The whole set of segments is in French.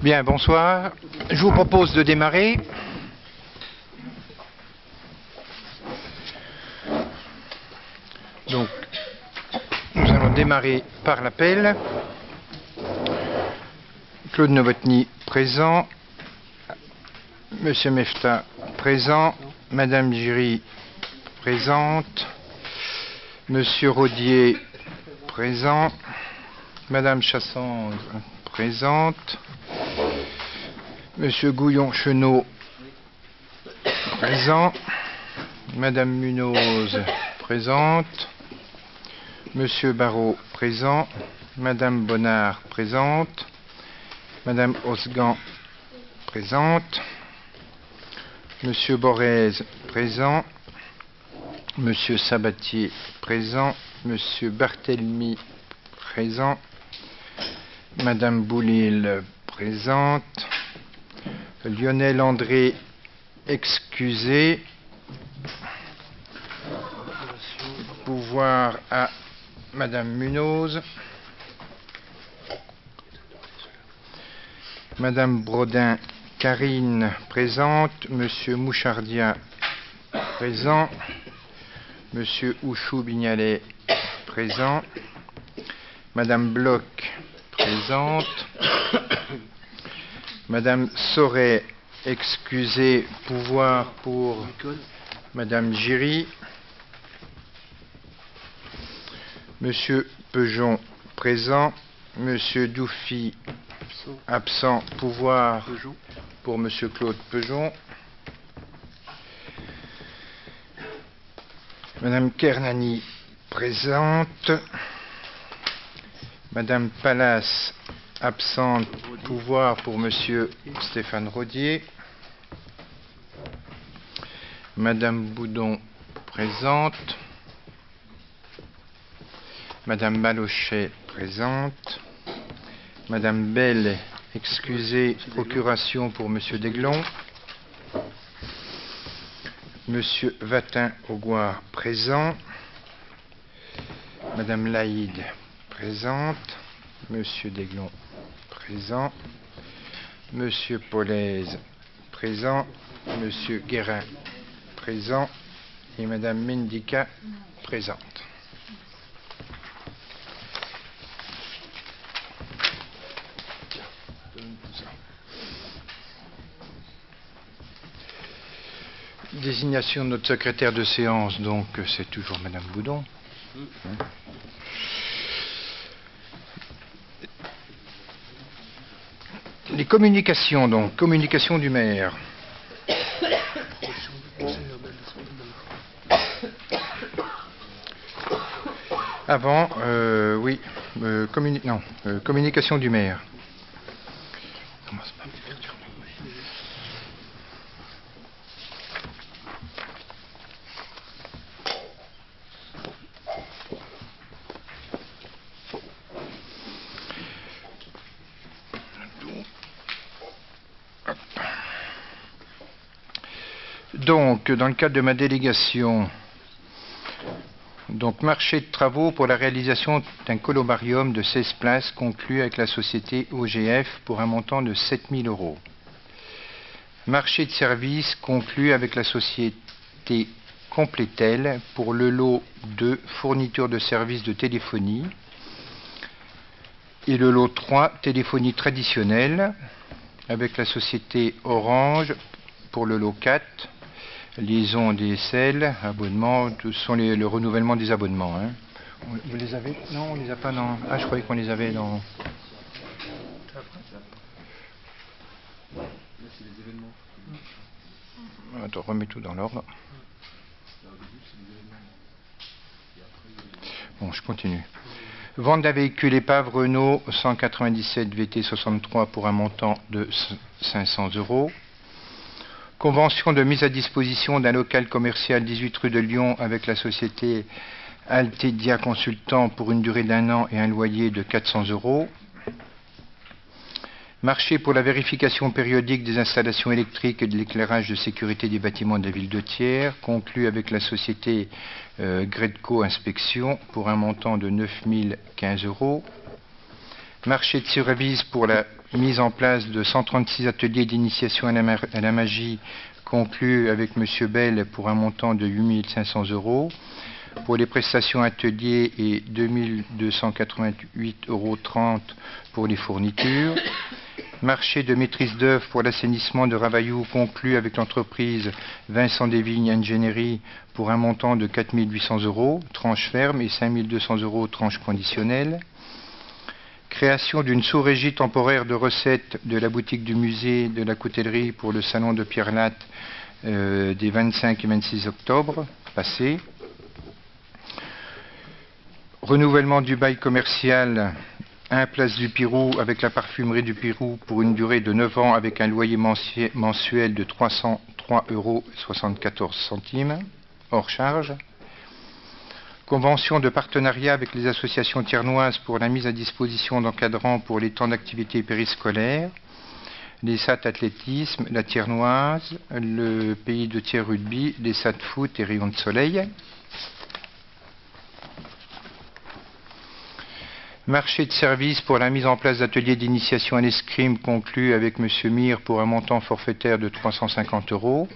Bien, bonsoir. Je vous propose de démarrer. Donc, nous allons démarrer par l'appel. Claude Novotny, présent. Monsieur Mefta, présent. Madame Giry, présente. Monsieur Rodier, présent. Madame Chassange, présente. Monsieur Gouillon-Chenot, présent. Madame Munoz, présente. Monsieur Barrault, présent. Madame Bonnard, présente. Madame Osgan, présente. Monsieur Borrez, présent. Monsieur Sabatier, présent. Monsieur Barthélemy, présent. Madame Boulil, présente. Lionel André, excusé. Pouvoir à Madame Munoz. Madame Brodin, Karine, présente. Monsieur Mouchardia, présent. Monsieur Ouchou-Bignalet, présent. Madame Bloch, présente. Madame Sauret, excusez, pouvoir pour Madame Giry. Monsieur Pejon, présent. Monsieur Doufi, absent, pouvoir pour Monsieur Claude Pejon. Madame Kernani, présente. Madame Pallas, absente, pouvoir pour Monsieur Stéphane Rodier. Madame Boudon, présente. Madame Malochet, présente. Madame Bell, excusez, procuration pour Monsieur Deglon. Monsieur Vatin-Augoire, présent. Madame Laïd, présente. Monsieur Deglon, présent. Monsieur Paulaise, présent. Monsieur Guérin, présent. Et Madame Mendica, présente. Désignation de notre secrétaire de séance, donc c'est toujours Madame Boudon. Les communications, donc, communication du maire. Avant, oui, communication du maire. Donc, dans le cadre de ma délégation, donc marché de travaux pour la réalisation d'un columbarium de 16 places conclu avec la société OGF pour un montant de 7 000 €. Marché de services conclu avec la société Complétel pour le lot de fourniture de services de téléphonie et le lot 3 téléphonie traditionnelle avec la société Orange pour le lot 4. Liaison DSL, abonnement, ce sont le renouvellement des abonnements. Hein. Vous les avez? Non, on les a pas dans... Ah, je croyais qu'on les avait dans... Attends, remets tout dans l'ordre. Bon, je continue. Vente d'un véhicule épave Renault 197 VT63 pour un montant de 500 €. Convention de mise à disposition d'un local commercial 18 rue de Lyon avec la société Altedia Consultant pour une durée d'1 an et un loyer de 400 €. Marché pour la vérification périodique des installations électriques et de l'éclairage de sécurité des bâtiments de la ville de Thiers, conclu avec la société Gredco Inspection pour un montant de 9 015 €. Marché de service pour la mise en place de 136 ateliers d'initiation à la magie conclus avec M. Bell pour un montant de 8 500 €. Pour les prestations ateliers et 2 288,30 € pour les fournitures. Marché de maîtrise d'œuvre pour l'assainissement de Ravaillaud conclu avec l'entreprise Vincent Desvignes Ingénierie pour un montant de 4 800 €, tranche ferme, et 5 200 €, tranche conditionnelle. Création d'une sous-régie temporaire de recettes de la boutique du musée de la coutellerie pour le salon de Pierre Latte des 25 et 26 octobre passés. Renouvellement du bail commercial 1 place du Pirou avec la parfumerie du Pirou pour une durée de 9 ans avec un loyer mensuel de 303,74 € hors charge. Convention de partenariat avec les associations tiernoises pour la mise à disposition d'encadrants pour les temps d'activité périscolaire, les SAT athlétisme, la tiernoise, le pays de tiers rugby, les SAT foot et rayons de soleil. Marché de service pour la mise en place d'ateliers d'initiation à l'escrime conclu avec M. Mir pour un montant forfaitaire de 350 €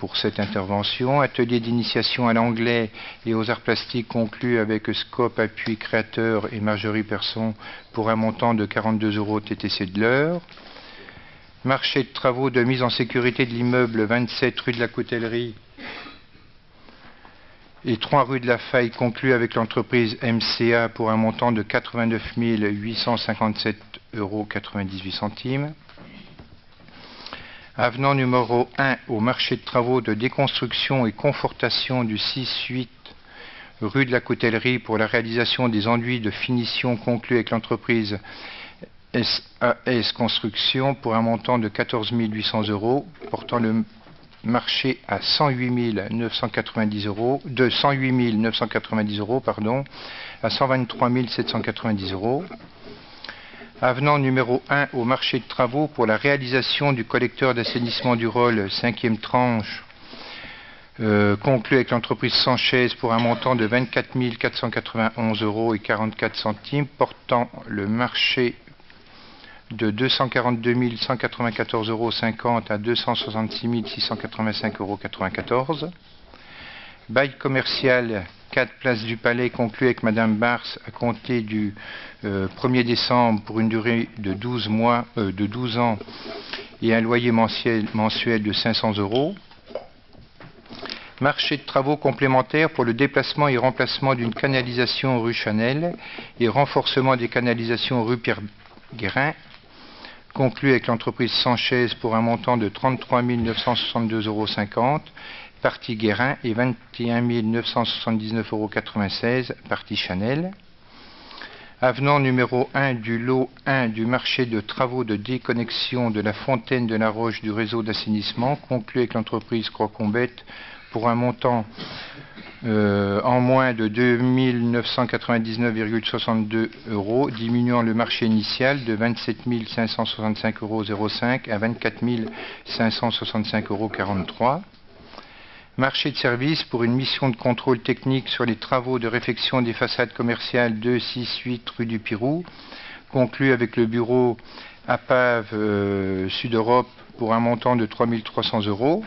pour cette intervention. Atelier d'initiation à l'anglais et aux arts plastiques conclu avec Scope Appui Créateur et Marjorie Persson pour un montant de 42 € TTC de l'heure. Marché de travaux de mise en sécurité de l'immeuble 27 rue de la Coutellerie et 3 rue de la Faille conclu avec l'entreprise MCA pour un montant de 89 857,98 €. Avenant numéro 1 au marché de travaux de déconstruction et confortation du 6-8 rue de la Coutellerie pour la réalisation des enduits de finition conclu avec l'entreprise SAS Construction pour un montant de 14 800 €, portant le marché à 108 990 €, de 108 990 € à 123 790 €. Avenant numéro 1 au marché de travaux pour la réalisation du collecteur d'assainissement du Rôle 5e tranche conclu avec l'entreprise Sanchez pour un montant de 24 491,44 €, portant le marché de 242 194,50 € à 266 685,94 €. Bail commercial 4 place du Palais conclu avec Madame Bars à compter du 1er décembre pour une durée de 12 ans et un loyer mensuel de 500 €. Marché de travaux complémentaires pour le déplacement et remplacement d'une canalisation rue Chanel et renforcement des canalisations rue Pierre-Guérin conclu avec l'entreprise Sanchez pour un montant de 33 962,50 €, partie Guérin, et 21 979,96 €, partie Chanel. Avenant numéro 1 du lot 1 du marché de travaux de déconnexion de la fontaine de la Roche du réseau d'assainissement conclu avec l'entreprise Crocombette pour un montant en moins de 2 999,62 €, diminuant le marché initial de 27 565,05 € à 24 565,43 €. Marché de service pour une mission de contrôle technique sur les travaux de réfection des façades commerciales 2, 6, 8 rue du Pirou, conclu avec le bureau APAV Sud Europe pour un montant de 3 300 €.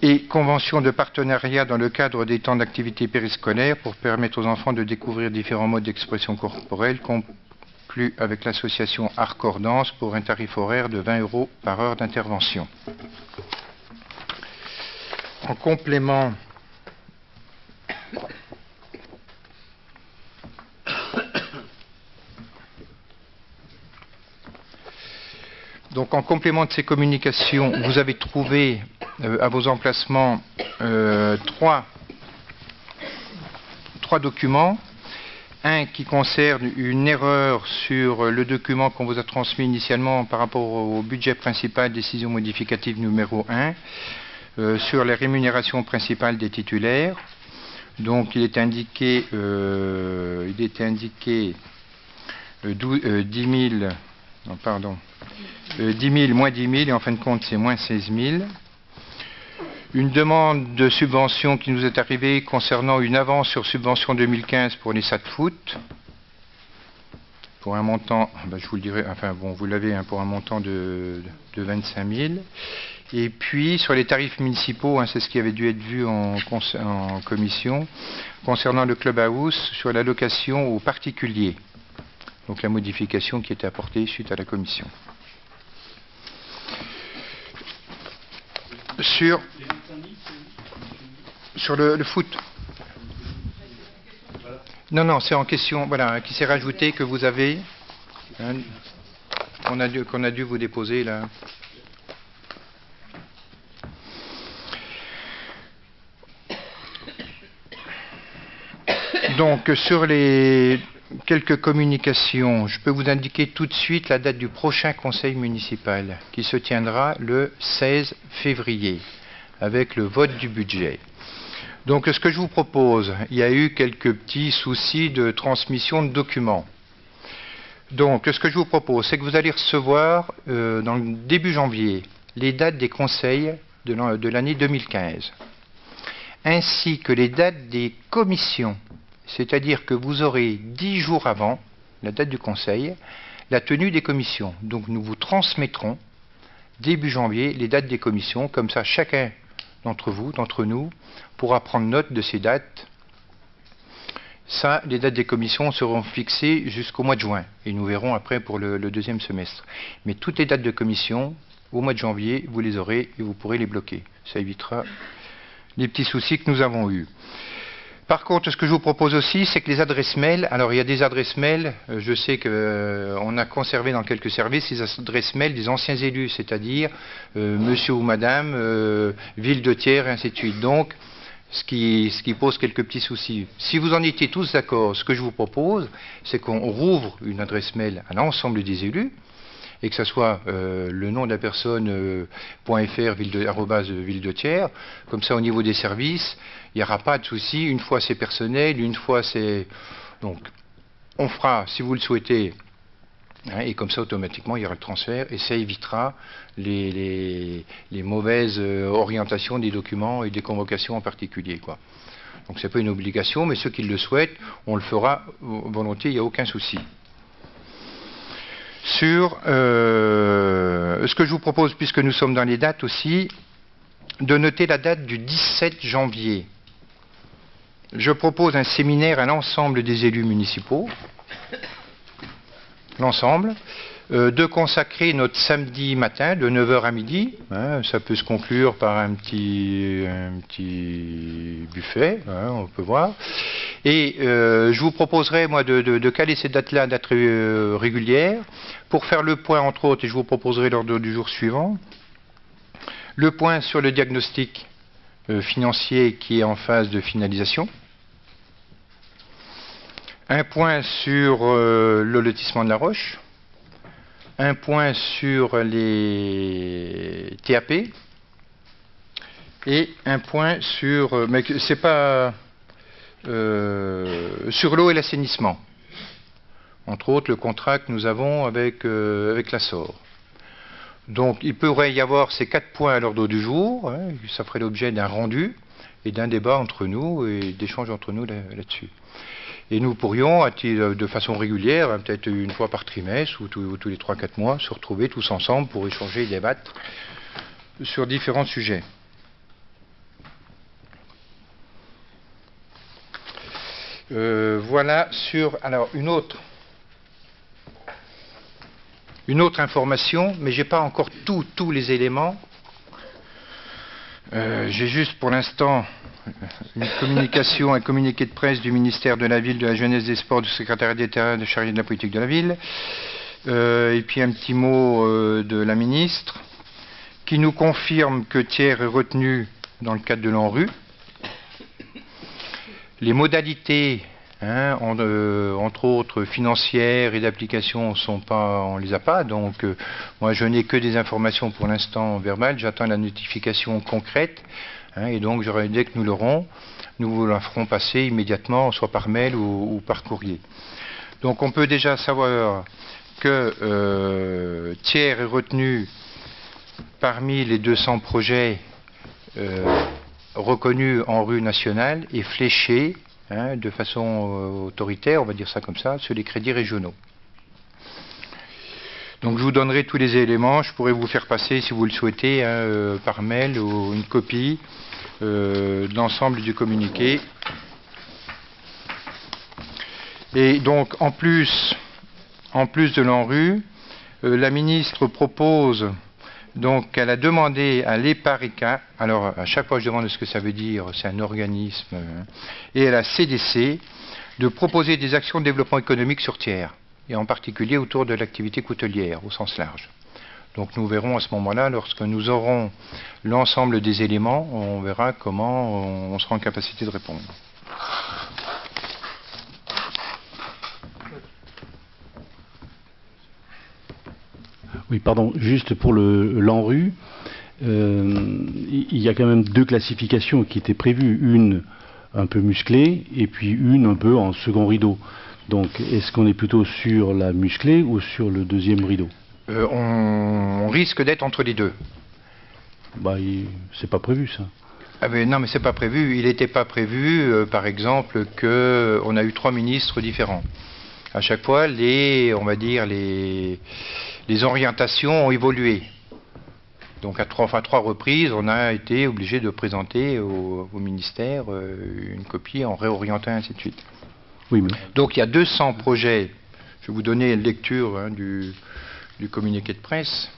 Et convention de partenariat dans le cadre des temps d'activité périscolaire pour permettre aux enfants de découvrir différents modes d'expression corporelle, conclu avec l'association Arcordance pour un tarif horaire de 20 € par heure d'intervention. En complément de ces communications, vous avez trouvé à vos emplacements trois documents. Un qui concerne une erreur sur le document qu'on vous a transmis initialement par rapport au budget principal, décision modificative numéro 1, sur les rémunérations principales des titulaires. Donc il est indiqué 10 000 moins 10 000 et en fin de compte c'est moins 16 000. Une demande de subvention qui nous est arrivée concernant une avance sur subvention 2015 pour les SAT foot. pour un montant, je vous le dirai, enfin bon, vous l'avez, hein, pour un montant de 25 000. Et puis sur les tarifs municipaux, hein, c'est ce qui avait dû être vu en commission, concernant le clubhouse, sur l'allocation aux particuliers. Donc la modification qui était apportée suite à la commission. Sur le foot. Non, c'est en question, voilà, qui s'est rajouté, que vous avez, hein, qu'on a dû vous déposer là. Donc, sur les quelques communications, je peux vous indiquer tout de suite la date du prochain conseil municipal, qui se tiendra le 16 février, avec le vote du budget. Donc, ce que je vous propose, il y a eu quelques petits soucis de transmission de documents. Donc, ce que je vous propose, c'est que vous allez recevoir, dans le début janvier, les dates des conseils de l'année 2015, ainsi que les dates des commissions. C'est-à-dire que vous aurez 10 jours avant la date du conseil, la tenue des commissions. Donc, nous vous transmettrons, début janvier, les dates des commissions. Comme ça, chacun d'entre nous, pourra prendre note de ces dates. Ça, les dates des commissions seront fixées jusqu'au mois de juin. Et nous verrons après pour le deuxième semestre. Mais toutes les dates de commission, au mois de janvier, vous les aurez et vous pourrez les bloquer. Ça évitera les petits soucis que nous avons eus. Par contre, ce que je vous propose aussi, c'est que les adresses mail, alors il y a des adresses mail, je sais qu'on a conservé dans quelques services les adresses mail des anciens élus, c'est-à-dire monsieur ou madame, ville de Thiers, et ainsi de suite. Donc, ce qui pose quelques petits soucis. Si vous en étiez tous d'accord, ce que je vous propose, c'est qu'on rouvre une adresse mail à l'ensemble des élus, et que ce soit le nom de la personne .fr ville de Thiers, comme ça au niveau des services, il n'y aura pas de souci. Une fois c'est personnel, une fois c'est... Donc on fera, si vous le souhaitez, hein, et comme ça automatiquement il y aura le transfert, et ça évitera les mauvaises orientations des documents et des convocations en particulier, quoi. Donc c'est pas une obligation, mais ceux qui le souhaitent, on le fera volontiers, il n'y a aucun souci. Sur ce que je vous propose, puisque nous sommes dans les dates aussi, de noter la date du 17 janvier. Je propose un séminaire à l'ensemble des élus municipaux, l'ensemble, de consacrer notre samedi matin de 9 h à midi. Hein, ça peut se conclure par un petit buffet, hein, on peut voir. Et je vous proposerai, moi, de caler cette date-là à date régulière, pour faire le point, entre autres, et je vous proposerai l'ordre du jour suivant, le point sur le diagnostic financier qui est en phase de finalisation, un point sur le lotissement de la Roche, un point sur les TAP, et un point sur... mais c'est pas... sur l'eau et l'assainissement. Entre autres, le contrat que nous avons avec la SOR. Donc, il pourrait y avoir ces 4 points à l'ordre du jour. Hein, ça ferait l'objet d'un rendu et d'un débat entre nous et d'échanges entre nous là-dessus. Et nous pourrions, de façon régulière, hein, peut-être une fois par trimestre ou tous les 3-4 mois, se retrouver tous ensemble pour échanger et débattre sur différents sujets. Voilà sur... Alors, une autre information, mais je n'ai pas encore tous les éléments. J'ai juste pour l'instant une communication, un communiqué de presse du ministère de la Ville, de la Jeunesse, des Sports, du secrétariat d'État, de chargé de la politique de la Ville, et puis un petit mot de la ministre, qui nous confirme que Thiers est retenu dans le cadre de l'ANRU. Les modalités, hein, entre autres financières et d'application, on les a pas. Donc, moi, je n'ai que des informations pour l'instant verbales. J'attends la notification concrète. Hein, et donc, dès que nous l'aurons, nous vous la ferons passer immédiatement, soit par mail ou par courrier. Donc, on peut déjà savoir que Thiers est retenu parmi les 200 projets reconnu en rue nationale et fléché, hein, de façon autoritaire, on va dire ça comme ça, sur les crédits régionaux. Donc je vous donnerai tous les éléments, je pourrais vous faire passer, si vous le souhaitez, hein, par mail ou une copie d'ensemble du communiqué. Et donc en plus de l'ANRU, la ministre propose, donc elle a demandé à l'EPARECA, alors à chaque fois je demande ce que ça veut dire, c'est un organisme, et à la CDC, de proposer des actions de développement économique sur tiers, et en particulier autour de l'activité coutelière, au sens large. Donc nous verrons à ce moment-là, lorsque nous aurons l'ensemble des éléments, on verra comment on sera en capacité de répondre. Oui, pardon, juste pour l'ANRU, il y a quand même deux classifications qui étaient prévues, une un peu musclée et puis une un peu en second rideau. Donc, est-ce qu'on est plutôt sur la musclée ou sur le deuxième rideau? On risque d'être entre les deux. Bah, c'est pas prévu ça. Ah mais non, mais c'est pas prévu. Il n'était pas prévu, par exemple, qu'on a eu 3 ministres différents. À chaque fois, on va dire, les orientations ont évolué. Donc à 3 reprises, on a été obligé de présenter au ministère une copie en réorientant, ainsi de suite. Oui, mais... Donc il y a 200 projets. Je vais vous donner une lecture hein, du communiqué de presse.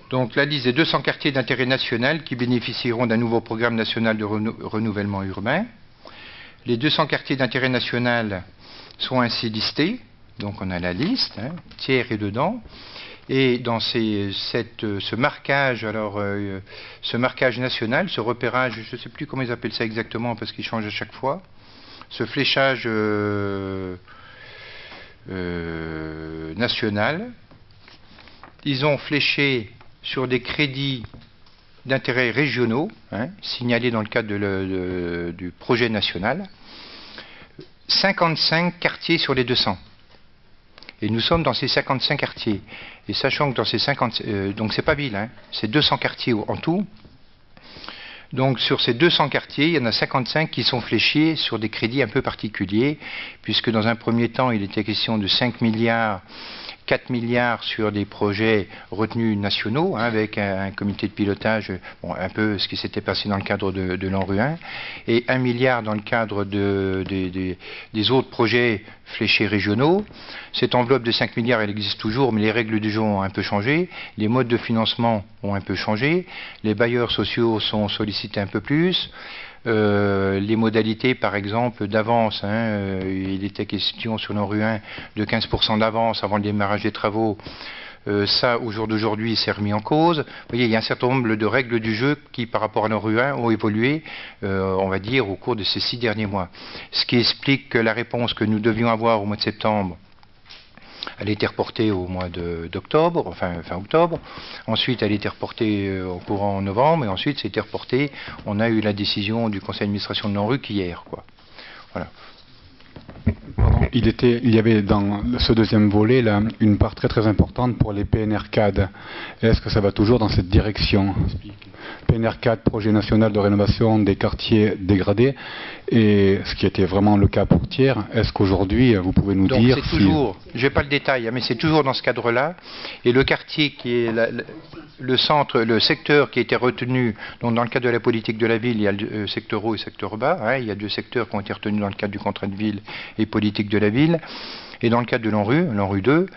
Donc la liste des 200 quartiers d'intérêt national qui bénéficieront d'un nouveau programme national de renouvellement urbain. Les 200 quartiers d'intérêt national sont ainsi listés. Donc on a la liste, hein, tiers est dedans. Et dans ce marquage, ce marquage national, ce repérage, je ne sais plus comment ils appellent ça exactement parce qu'il change à chaque fois, ce fléchage national, ils ont fléché sur des crédits d'intérêt régionaux, hein, signalés dans le cadre du projet national, 55 quartiers sur les 200. Et nous sommes dans ces 55 quartiers. Et sachant que dans ces 50... donc c'est pas ville, hein, c'est 200 quartiers en tout. Donc sur ces 200 quartiers, il y en a 55 qui sont fléchés sur des crédits un peu particuliers, puisque dans un premier temps, il était question de 5 milliards, 4 milliards sur des projets retenus nationaux, hein, avec un comité de pilotage, bon, un peu ce qui s'était passé dans le cadre de l'ANRU 1, et 1 milliard dans le cadre des autres projets fléchés régionaux. Cette enveloppe de 5 milliards, elle existe toujours, mais les règles du jeu ont un peu changé, les modes de financement ont un peu changé, les bailleurs sociaux sont sollicités un peu plus. Les modalités, par exemple, d'avance, hein, il était question sur l'ANRU 1 de 15% d'avance avant le démarrage des travaux. Ça, au jour d'aujourd'hui, c'est remis en cause. Vous voyez, il y a un certain nombre de règles du jeu qui, par rapport à l'ANRU 1, ont évolué, on va dire, au cours de ces 6 derniers mois. Ce qui explique que la réponse que nous devions avoir au mois de septembre, elle a été reportée au mois d'octobre, enfin fin octobre. Ensuite, elle a été reportée au courant novembre, et ensuite, c'était reporté. On a eu la décision du conseil d'administration de l'ANRU qu'hier, quoi. Voilà. Il y avait dans ce deuxième volet là, une part très très importante pour les PNR-CAD. Est-ce que ça va toujours dans cette direction? PNR-CAD, projet national de rénovation des quartiers dégradés, et ce qui était vraiment le cas pour Thiers, est-ce qu'aujourd'hui vous pouvez nous dire c'est toujours, je n'ai pas le détail, mais c'est toujours dans ce cadre-là, et le quartier qui est le secteur qui a été retenu, donc dans le cadre de la politique de la ville, il y a le secteur haut et le secteur bas, hein, il y a 2 secteurs qui ont été retenus dans le cadre du contrat de ville et politique de la ville, et dans le cadre de l'ANRU 2,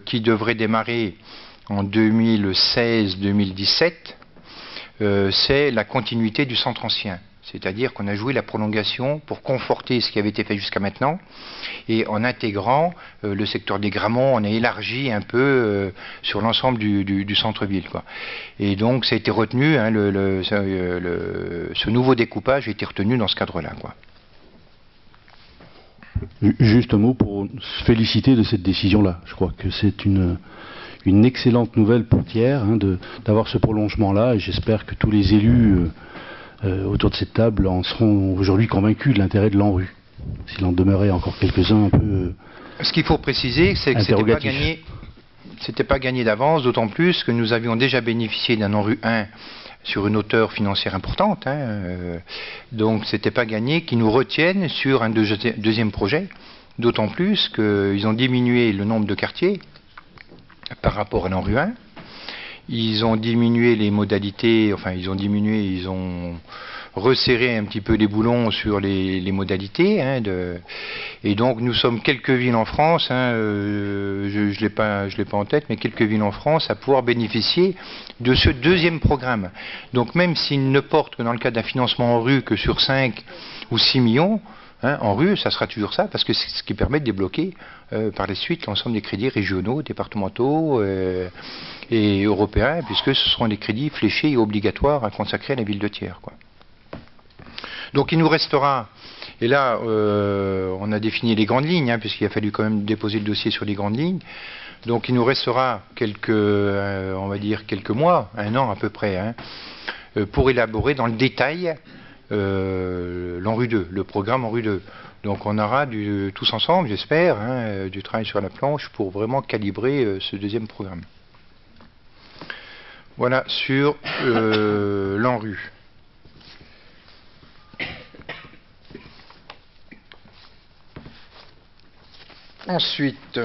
qui devrait démarrer en 2016-2017, c'est la continuité du centre ancien. C'est-à-dire qu'on a joué la prolongation pour conforter ce qui avait été fait jusqu'à maintenant, et en intégrant le secteur des Gramonts, on a élargi un peu sur l'ensemble du centre-ville, quoi. Et donc ça a été retenu, hein, ce nouveau découpage a été retenu dans ce cadre-là, quoi. Juste un mot pour se féliciter de cette décision-là. Je crois que c'est une excellente nouvelle pour Thiers, hein, d'avoir ce prolongement-là, et j'espère que tous les élus autour de cette table en seront aujourd'hui convaincus de l'intérêt de l'ANRU, s'il en demeurait encore quelques-uns un peu. Ce qu'il faut préciser, c'est que c'était pas gagné d'avance, d'autant plus que nous avions déjà bénéficié d'un ANRU 1 sur une hauteur financière importante. Donc c'était pas gagné qu'ils nous retiennent sur un deuxième projet, d'autant plus qu'ils ont diminué le nombre de quartiers par rapport à l'ANRU 1. Ils ont diminué les modalités, ils ont resserré un petit peu les boulons sur les modalités. Et donc nous sommes quelques villes en France, je l'ai pas en tête, mais quelques villes en France à pouvoir bénéficier de ce deuxième programme. Donc même s'il ne porte que dans le cadre d'un financement en rue que sur 5 ou 6 millions, en rue, ça sera toujours ça, parce que c'est ce qui permet de débloquer par la suite l'ensemble des crédits régionaux, départementaux et européens, puisque ce seront des crédits fléchés et obligatoires à consacrer à la ville de Thiers, quoi. Donc il nous restera, et là on a défini les grandes lignes, puisqu'il a fallu quand même déposer le dossier sur les grandes lignes, donc il nous restera quelques mois, un an à peu près, pour élaborer dans le détail l'ANRU 2, le programme ANRU 2. Donc on aura tous ensemble, j'espère, du travail sur la planche pour vraiment calibrer ce deuxième programme. Voilà sur l'ANRU. Ensuite,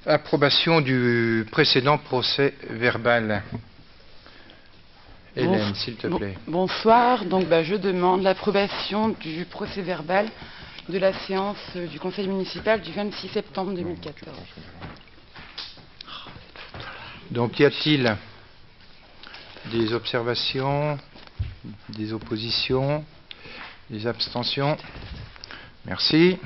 approbation du précédent procès verbal. Hélène, s'il te plaît. Bonsoir. Donc, je demande l'approbation du procès verbal de la séance du Conseil municipal du 26 septembre 2014. Donc, y a-t-il des observations, des oppositions, des abstentions? Merci.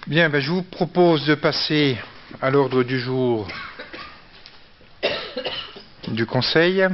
Bien, je vous propose de passer à l'ordre du jour du Conseil.